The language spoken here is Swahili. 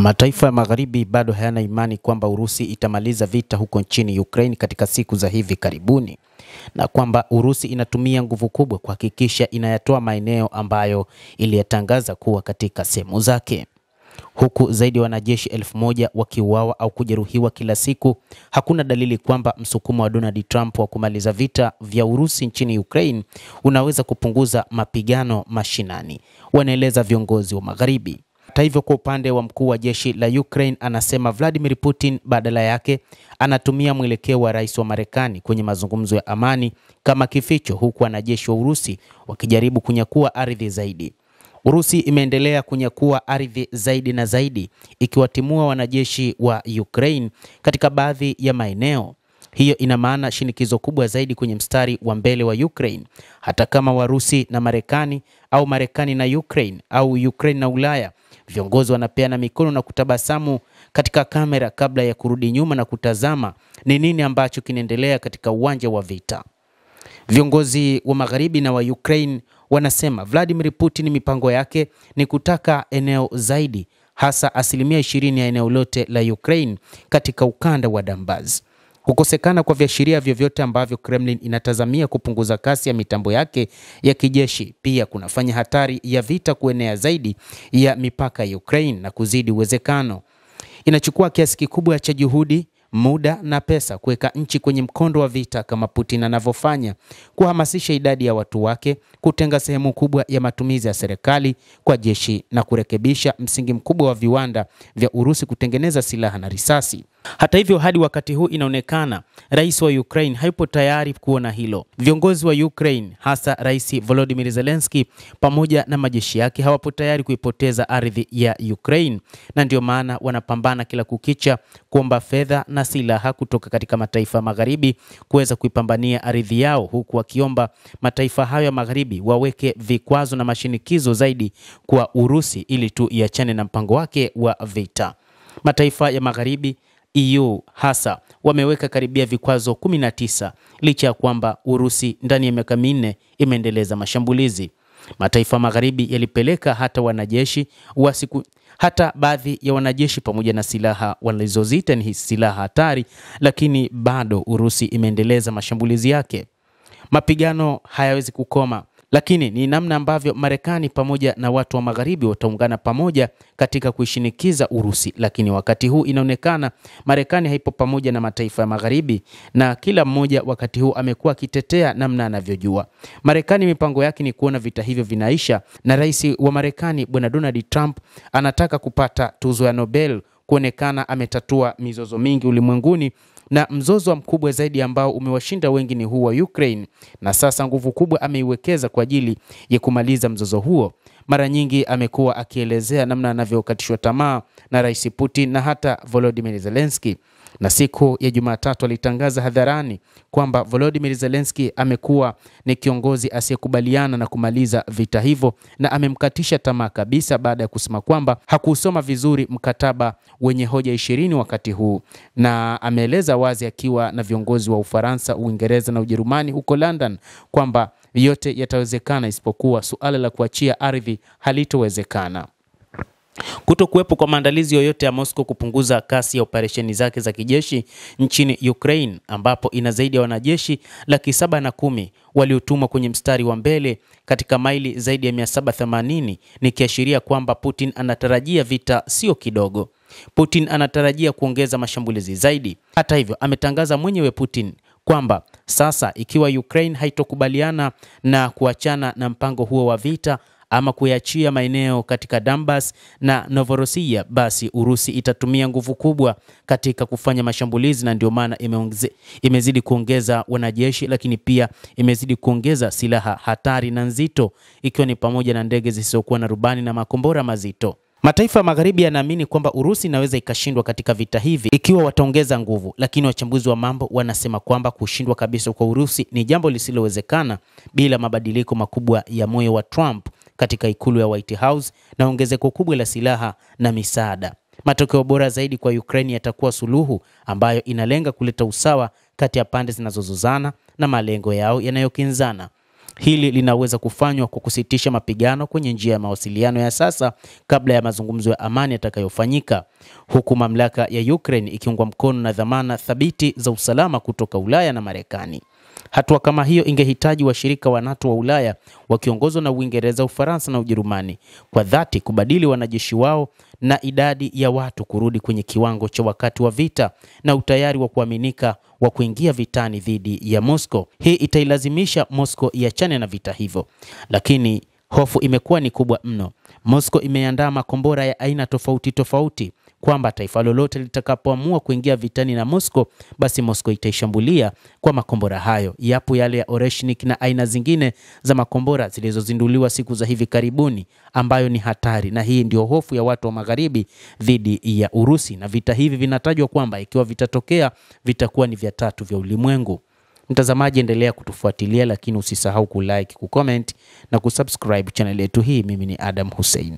Mataifa ya magharibi bado hayana imani kwamba Urusi itamaliza vita huko nchini Ukraine katika siku za hivi karibuni, na kwamba Urusi inatumia nguvu kubwa kuhakikisha inayatoa maeneo ambayo iliyatangaza kuwa katika sehemu zake. Huku zaidi ya wanajeshi 1000 wakiuawa au kujeruhiwa kila siku, hakuna dalili kwamba msukumo wa Donald Trump wa kumaliza vita vya Urusi nchini Ukraine unaweza kupunguza mapigano mashinani, wanaeleza viongozi wa magharibi. Hata hivyo, kwa upande wa mkuu wa jeshi la Ukraine anasema Vladimir Putin badala yake anatumia mwelekeo wa rais wa Marekani kwenye mazungumzo ya amani kama kificho, huku wanajeshi wa Urusi wakijaribu kunyakua ardhi zaidi. Urusi imeendelea kunyakua ardhi zaidi na zaidi, ikiwatimua wanajeshi wa Ukraine katika baadhi ya maeneo. Hiyo ina maana shinikizo kubwa zaidi kwenye mstari wa mbele wa Ukraine, hata kama Warusi na Marekani au Marekani na Ukraine au Ukraine na Ulaya. Viongozi wanapeana mikono na kutabasamu katika kamera kabla ya kurudi nyuma na kutazama ni nini ambacho kinaendelea katika uwanja wa vita. Viongozi wa magharibi na wa Ukraine wanasema Vladimir Putin mipango yake ni kutaka eneo zaidi, hasa 20% ya eneo lote la Ukraine katika ukanda wa Donbas. Kukosekana kwa viashiria vyovyote ambavyo Kremlin inatazamia kupunguza kasi ya mitambo yake ya kijeshi pia kunafanya hatari ya vita kuenea zaidi ya mipaka ya Ukraine na kuzidi uwezekano. Inachukua kiasi kikubwa cha juhudi, muda na pesa kuweka nchi kwenye mkondo wa vita kama Putin anavyofanya, kuhamasisha idadi ya watu wake, kutenga sehemu kubwa ya matumizi ya serikali kwa jeshi na kurekebisha msingi mkubwa wa viwanda vya Urusi kutengeneza silaha na risasi. Hata hivyo, hadi wakati huu inaonekana rais wa Ukraine hayupo tayari kuona hilo. Viongozi wa Ukraine, hasa Rais Volodymyr Zelensky pamoja na majeshi yake, hawapo tayari kuipoteza ardhi ya Ukraine, na ndio maana wanapambana kila kukicha kuomba fedha na silaha kutoka katika mataifa magharibi kuweza kuipambania ardhi yao, huku wakiomba mataifa hayo ya magharibi waweke vikwazo na mashinikizo zaidi kwa Urusi ili tu iachane na mpango wake wa vita. Mataifa ya magharibi EU hasa wameweka karibia vikwazo 19 licha ya kwamba Urusi ndani ya miaka 4 imeendeleza mashambulizi. Mataifa magharibi yalipeleka hata baadhi ya wanajeshi pamoja na silaha walizozita ni silaha hatari, lakini bado Urusi imeendeleza mashambulizi yake. Mapigano hayawezi kukoma, lakini ni namna ambavyo Marekani pamoja na watu wa magharibi wataungana pamoja katika kuishinikiza Urusi. Lakini wakati huu inaonekana Marekani haipo pamoja na mataifa ya magharibi, na kila mmoja wakati huu amekuwa akitetea namna anavyojua. Marekani mipango yake ni kuona vita hivyo vinaisha, na rais wa Marekani Bwana Donald Trump anataka kupata tuzo ya Nobel kuonekana ametatua mizozo mingi ulimwenguni, na mzozo mkubwa zaidi ambao umewashinda wengi ni huu wa Ukraine, na sasa nguvu kubwa ameiwekeza kwa ajili ya kumaliza mzozo huo. Mara nyingi amekuwa akielezea namna anavyokatishwa tamaa na Rais Putin na hata Volodymyr Zelensky, na siku ya Jumatatu alitangaza hadharani kwamba Volodymyr Zelensky amekuwa ni kiongozi asiyekubaliana na kumaliza vita hivyo, na amemkatisha tamaa kabisa baada ya kusema kwamba hakusoma vizuri mkataba wenye hoja 20 wakati huu, na ameeleza wazi akiwa na viongozi wa Ufaransa, Uingereza na Ujerumani huko London kwamba yote yatawezekana isipokuwa suala la kuachia ardhi halitowezekana. Kutokuwepo kwa maandalizi yoyote ya Moscow kupunguza kasi ya operesheni zake za kijeshi nchini Ukraine, ambapo ina zaidi ya wanajeshi 710,000 waliotumwa kwenye mstari wa mbele katika maili zaidi ya 780, ni kiashiria kwamba Putin anatarajia vita sio kidogo. Putin anatarajia kuongeza mashambulizi zaidi. Hata hivyo, ametangaza mwenyewe Putin kwamba sasa ikiwa Ukraine haitokubaliana na kuachana na mpango huo wa vita ama kuachia maeneo katika Donbas na Novorossiya, basi Urusi itatumia nguvu kubwa katika kufanya mashambulizi, na ndio maana imezidi kuongeza wanajeshi, lakini pia imezidi kuongeza silaha hatari na nzito, ikiwa ni pamoja na ndege zisizokuwa na rubani na makombora mazito. Mataifa magharibi yanaamini kwamba Urusi inaweza ikashindwa katika vita hivi ikiwa wataongeza nguvu, lakini wachambuzi wa mambo wanasema kwamba kushindwa kabisa kwa Urusi ni jambo lisilowezekana bila mabadiliko makubwa ya moyo wa Trump katika ikulu ya White House na ongezeko kubwa la silaha na misaada. Matokeo bora zaidi kwa Ukraine yatakuwa suluhu ambayo inalenga kuleta usawa kati ya pande zinazozozana na malengo yao yanayokinzana. Hili linaweza kufanywa kwa kusitisha mapigano kwenye njia ya mawasiliano ya sasa kabla ya mazungumzo ya amani yatakayofanyika, huku mamlaka ya Ukraine ikiungwa mkono na dhamana thabiti za usalama kutoka Ulaya na Marekani. Hatua kama hiyo ingehitaji washirika wa NATO wa Ulaya wakiongozwa na Uingereza, Ufaransa na Ujerumani kwa dhati kubadili wanajeshi wao na idadi ya watu kurudi kwenye kiwango cha wakati wa vita na utayari wa kuaminika wa kuingia vitani dhidi ya Moscow. Hii itailazimisha Moscow iachane na vita hivyo. Lakini hofu imekuwa ni kubwa mno. Moscow imeandaa makombora ya aina tofauti kwamba taifa lolote litakapoamua kuingia vitani na Moscow, basi Moscow itaishambulia kwa makombora hayo. Yapo yale ya Oreshnik na aina zingine za makombora zilizozinduliwa siku za hivi karibuni ambayo ni hatari, na hii ndio hofu ya watu wa magharibi dhidi ya Urusi, na vita hivi vinatajwa kwamba ikiwa vitatokea vitakuwa ni vya tatu vya ulimwengu. Mtazamaji, endelea kutufuatilia, lakini usisahau kulike, kucomment na kusubscribe channel yetu hii. Mimi ni Adam Hussein.